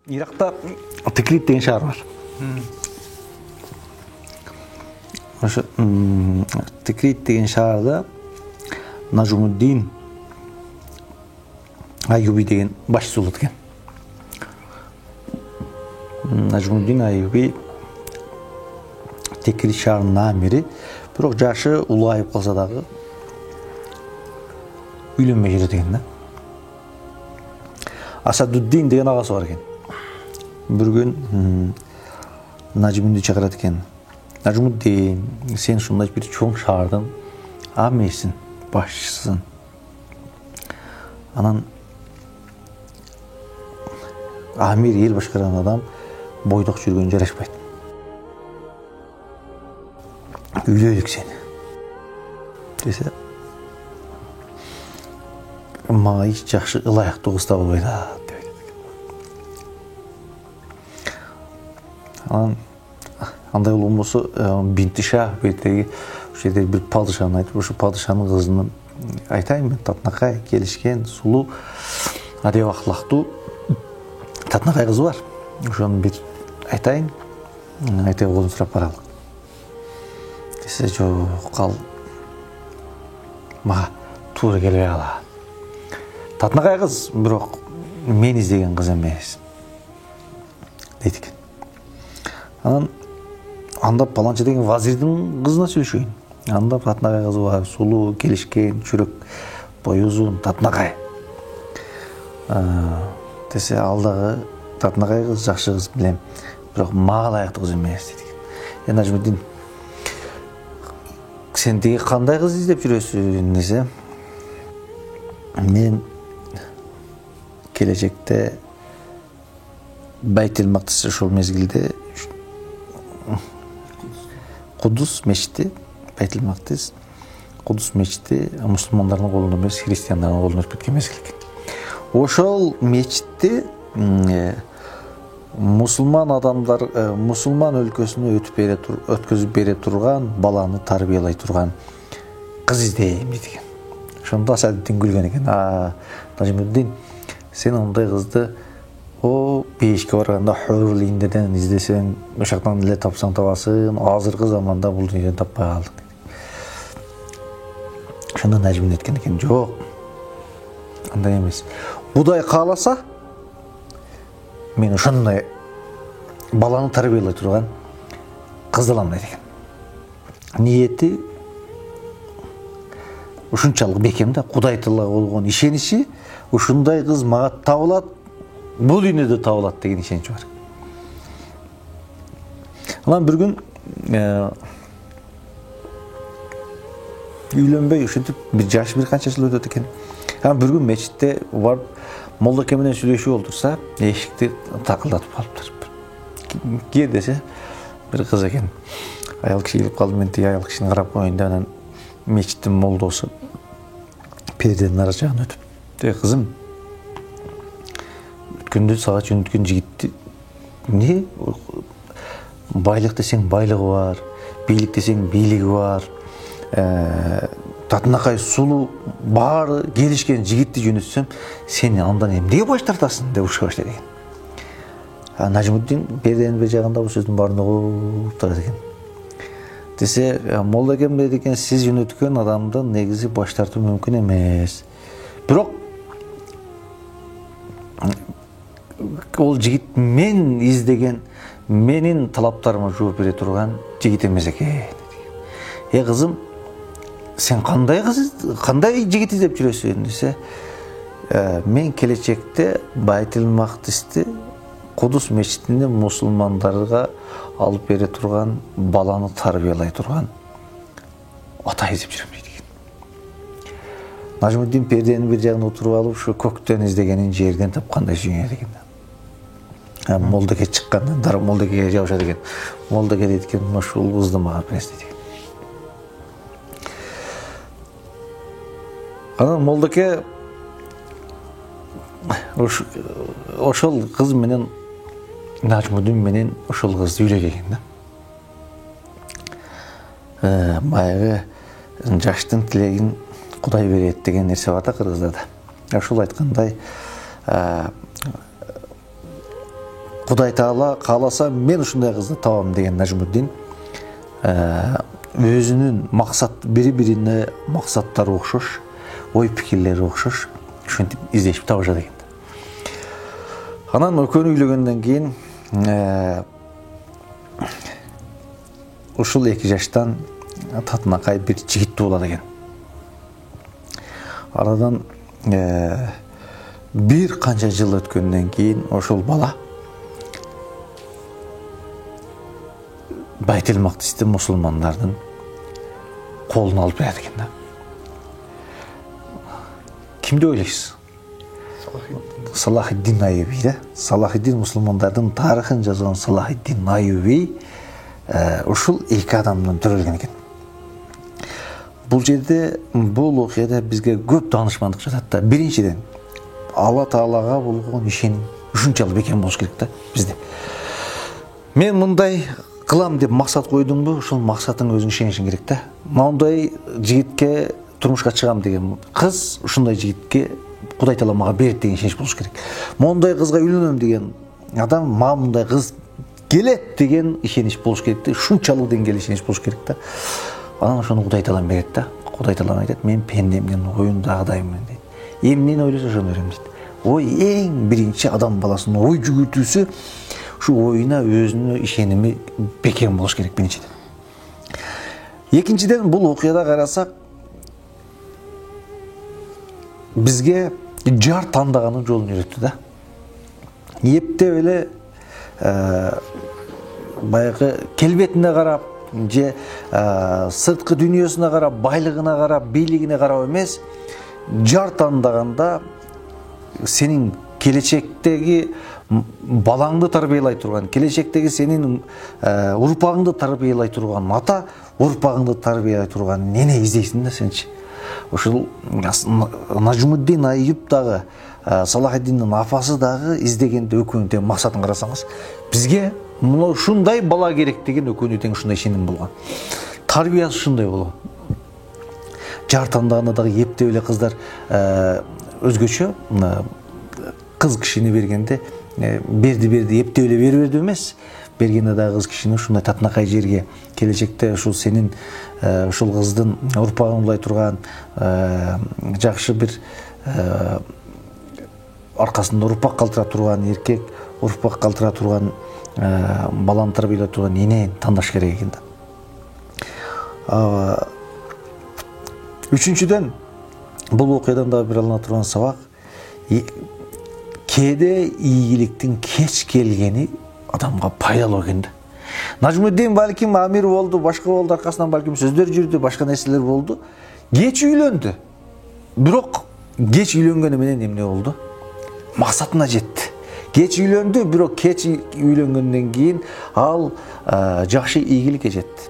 Иракта Тикрит деген шаар бар. Ошо Тикрит деген шаарда Нажмуддин Айюби деген башчысы болот экен. Нажмуддин Айюби Тикрит шаарынын амири, бирок жашы улайып калса дагы үйлөнбөй жүрөт экен да. Асадуддин деген агасы бар экен. Bir gün Najmudin'i çağırat eкен. Najmuddin, sen şunday bir çoğun şaardın, ameysin, başçısın. Anan amir el başkaran adam boydoq жүргөн жарашпайт. Үйлөйлүк сени. Десе, мага эч жакшы ылайыктуу кыз табылбайт да. Андай болмосо Бинтиша бетеги ошол жерде бир падышаны айтып, ошо падышанын кызын айтайын мен, татынакай келишкен, сулуу, адеп ахлактуу татынакай кызы бар. Ошону бир айтайын, айтып колун сурап баралы. Десе, жок, ал мага туура келбей калат. Татынакай кыз, бирок мен издеген кыз эмес. Дейт экен. Анан анда паланча деген вазирдин кызына сүйлөшөйүн. Анда татынакай кызы бар, сулуу, келишкен, чүрөк, бою узун татынакай. Десе, алдагы татынакай кыз жакшы кыз билем, бирок мага ылайыктуу кыз эмес дейт экен. Нажмуддин, сен деги кандай кыз издеп жүрөсүң десе, мен келечекте Байтил Мактис ошол мезгилде Кудус мечити, Байтил Мактис, Кудус мечити мусулмандардын колунда эмес, христиандардын колунда өтүп кеткен мезгил экен. Ошол мечитти мусулман адамдар, мусулман өлкөсүнө өткөзүп бере турган, баланы тарбиялай турган кыз издейм дейт экен. Ошондо Асадуддин күлгөн экен. Нажмуддин, сен ондай кызды бейишке барганда Хөрлиндеден издесең, ошоктон эле тапсаң табасың, азыркы заманда бул дүйнөдөн таппай калдың. Ошондо Нажмуддин айткан экен, жок, андай эмес. Будай кааласа, мен ошондой баланы тарбиялай турган кызды алам дейт экен. Ниети ушунчалык бекем да, Кудай Таалага болгон ишеничи, ушундай кыз мага табылат, бул дүйнөдө табылат деген ишенич бар. Анан бир күн үйлөнбөй ушинтип бир жаш бир канча жыл өтөт экен. Анан бир күн мечитте барып молдоке менен сүйлөшүп олтурса, эшикти такылдатып калыптыр. Кир десе, бир кыз экен. Аял киши келип калды, мен тиги аял кишини карап коеюн деп, анан мечиттин молдосу перденин ара жагына өтүп, кызым, өткөндө сага жөнөткөн жигитти не? Байлык десең байлыгы бар, бийлик десең бийлиги бар, татынакай сулуу баары келишкен жигитти жөнөтсөм, сени андан эмнеге баш тартасың деп урушка баштайт экен. Нажмуддин перденин бер жагында бул сөздүн баарын угуп турат экен. Десе, молдокем дейт экен, сиз жөнөткөн адамды негизи баш тартуу мүмкүн эмес. Бирок ол жигит мен издеген, менин талаптарыма жооп бере турган жигит эмес экен. Кызым, сен кандай жигит издеп жүрөсүң десе, мен келечекте Байтил Мактисти Кудус мечитинде мусулмандарга алып бере турган, баланы тарбиялай турган ата издеп жүрөм дейт экен. Нажмуддин перденин бир жагына отуруп алып, ушу көктөн издегенин жерден тапкандай сүйүнөт экен. Молдоке чыккандан дароо молдокеге жабышат экен. Молдоке дейт экен, ушул кызды мага бересиз дейт экен. Анан молдоке ошол кыз менен, Нажмуддин менен ошол кызды үйлөйт экен да. Баягы жаштын тилегин Кудай берет деген нерсе бар да кыргыздарда. Ошол айткандай Кудай Таала кааласа мен ушундай кызды табам деген Нажмуддин өзүнүн максат бири-бирине максаттары окшош, ой пикирлери окшош, ушинтип издешип табышат экен. Анан экөөнү үйлөгөндөн кийин ушул 2 жаштан татынакай бир жигит туулат экен. Арадан бир канча жыл өткөндөн кийин ошол бала Байтел Макдисти мусулмандардын колуна алып берет экен да. Кимди ойлойсуз? Салахиддин Айюби да. Салахиддин мусулмандардын тарыхын жазган Салахиддин Айюби ушул 2 адамдан төрөлгөн экен. Бул жерде, бул окуяда бизге көп таанышмандык жатат да. Биринчиден, Алла Таалага болгон ишеним ушунчалык бекем болуш керек да бизде. Мен мындай кылам деп максат койдумбу, ошол максатыңа өзүң ишенишиң керек да. Мындай жигитке турмушка чыгам деген кыз ушундай жигитке Кудай Таала мага берет деген ишенич болуш керек. Мындай кызга үйлөнөм деген адам мага мындай кыз келет деген ишенич болуш керек да. Ушунчалык деңгээлде ишенич болуш керек да. Анан ошону Кудай Таала берет да. Кудай Таала айтат: "Мен пендемдин оюндагыдаймын" дейт. Эмнени ойлосо ошону берем дейт. Ой эң биринчи адам баласынын ой жүгүртүүсү ушу оюна өзүнө ишеними бекем болуш керек биринчиден. Экинчиден, бул окуяда карасак, бизге жар тандаганын жолун үйрөттү да. Эптеп эле баягы келбетине карап же сырткы дүйнөсүнө карап, байлыгына карап, бийлигине карап эмес, жар тандаганда сенин келечектеги балаңды тарбиялай турган, келечектеги сенин урпагыңды тарбиялай турган ата, урпагыңды тарбиялай турган нене издейсиң да сенчи. Ушул Нажмуддин Айюб дагы, Салахиддиндин апасы дагы издегенде экөөнүн тең максатын карасаңыз, бизге мына ушундай бала керек деген экөөнүн тең ушундай ишеним болгон. Тарбиясы ушундай болгон. Жар тандаганда дагы эптеп эле кыздар өзгөчө кыз кишини бергенде берди эптеп эле берди эмес, бергенде дагы кыз кишини ушундай татынакай жерге, келечекте ушул сенин ушул кыздын урпагын улай турган жакшы бир аркасында урпак калтыра турган эркек, урпак калтыра турган баланы тарбиялай турган эне тандаш керек экен да. Үчүнчүдөн, бул окуядан дагы бир алына турган сабак, кээде ийгиликтин кеч келгени адамга пайдалуу экен да. Нажмуддин балким амир болду, башка болду, аркасынан балким сөздөр жүрдү, башка нерселер болду. Кеч үйлөндү. Бирок кеч үйлөнгөнү менен эмне болду? Максатына жетти. Кеч үйлөндү, бирок кеч үйлөнгөндөн кийин ал жакшы ийгиликке жетти.